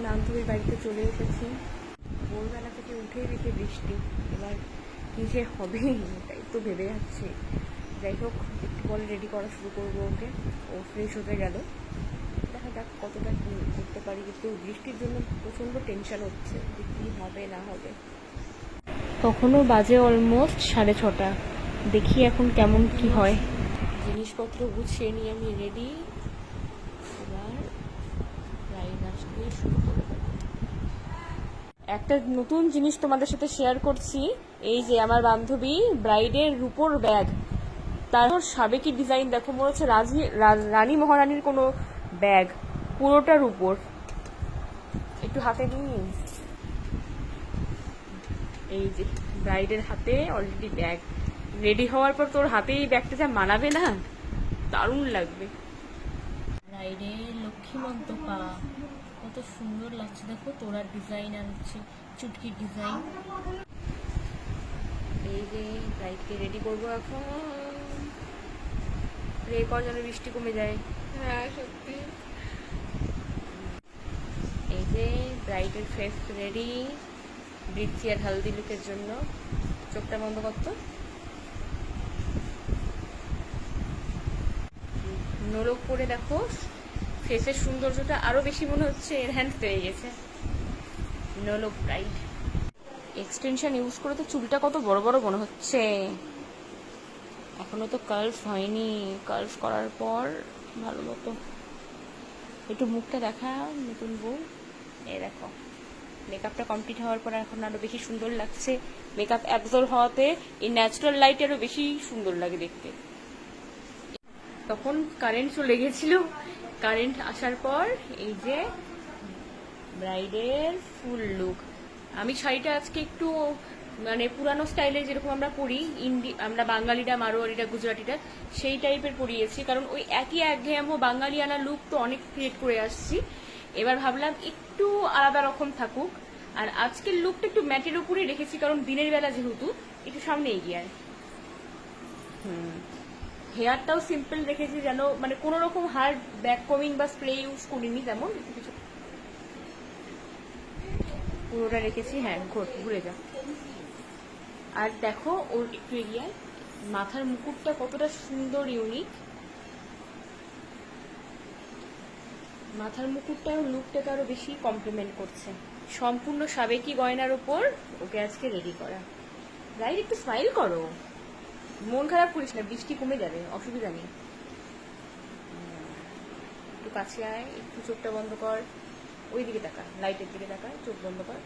বান্ধবীর বাড়িতে চলে এসেছি। ভোরবেলা থেকে উঠেই দেখে বৃষ্টি, এবার কী যে হবে তাই তো ভেবে যাচ্ছি। যাই হোক, একটু পরে রেডি করা শুরু করবো ওকে। ও ফ্রেশ হতে গেল, দেখা যাক কতটা কী করতে পারি। কিন্তু বৃষ্টির জন্য প্রচণ্ড টেনশন হচ্ছে যে কী হবে না হবে। তখনও বাজে অলমোস্ট 6:30। দেখি এখন কেমন কি হয়। জিনিসপত্র গুছিয়ে নিয়ে আমি রেডি। এবার রাইড আসতে শুরু করে দেব। একটা নতুন জিনিস তোমাদের সাথে শেয়ার করছি। এই যে আমার বান্ধবী ব্রাইডের রূপোর ব্যাগ, তারপর সাবেকি ডিজাইন দেখো, মনে হচ্ছে রানী মহারানীর কোনো ব্যাগ, পুরোটার উপর। একটু হাতে নিই, এই যে ব্রাইডের হাতে অলরেডি ব্যাগ। রেডি হওয়ার পর তোর হাতে এই ব্যাগটা যা মানাবে না, দারুণ লাগবে। ব্রাইডের লক্ষ্মীমন্ত পা কত সুন্দর লাগছে দেখো, তোরার ডিজাইন আর হচ্ছে চুটকির ডিজাইন। এই যে ব্রাইডকে রেডি করবো এখন। প্রে কর যেন বৃষ্টি কমে যায়। হ্যাঁ সত্যি। এই যে ব্রাইডের ফেস রেডি বৃদ্ধি আর হালদি লুকের জন্য। চোখটা বন্ধ করতো। নোলক করে দেখো, ফেসের সৌন্দর্যটা আরো বেশি মনে হচ্ছে এনহ্যান্স হয়ে গেছে। নোলক ব্রাইড এক্সটেনশন ইউজ করে তো চুলটা কত বড় বড় মনে হচ্ছে। এখনো তো কার্লস হয়নি, কার্লস করার পর ভালো মতো। একটু মুখটা দেখা নতুন বউ। এই দেখো, মেকআপটা কমপ্লিট হওয়ার পর এখন আরো বেশি সুন্দর লাগছে। মেকআপ অ্যাবজর্ব হওয়াতে এই ন্যাচারাল লাইট আরো বেশি সুন্দর লাগে দেখতে। তখন কারেন্ট চলে গেছিল, কারেন্ট আসার পর এই যে ব্রাইডের ফুল লুক। আমি শাড়িটা আজকে একটু মানে পুরানো স্টাইলে, যেরকম আমরা পরি আমরা বাঙালিরা, মারোয়ারিরা, গুজরাটিরা, সেই টাইপের পরিয়েছি। কারণ ওই একই একঘেয়েমো বাঙালিয়ানা লুক তো অনেক ক্রিয়েট করে আসছি। এবার ভাবলাম একটু আলাদা রকম থাকুক। আর আজকের লুকটা একটু ম্যাটের উপরেই রেখেছি, কারণ দিনের বেলা যেহেতু একটু সামনে এগিয়ে আয়। হেয়ারটাও সিম্পল রেখেছি, যেন মানে কোনো রকম হার্ড ব্যাক কমিং বা স্প্রে ইউজ করিনি তেমন কিছু। পুরোটা রেখেছি। হ্যাঁ, ঘুরে যা। আর দেখো ওর একটু এরিয়ায় মাথার মুকুটটা কতটা সুন্দর, ইউনিক। মাথার মুকুটটা লুকটাকে আরো বেশি কমপ্লিমেন্ট করছে। সম্পূর্ণ সাবেকি গয়নার উপর ওকে আজকে রেডি করা। রাইট, একটু স্মাইল করো, মন খারাপ করিস না, বৃষ্টি কমে যাবে, অসুবিধা নেই। একটু কাছে আয়, একটু চোখটা বন্ধ কর, ওই দিকে তাকা, লাইটের দিকে তাকা, চোখ বন্ধ কর।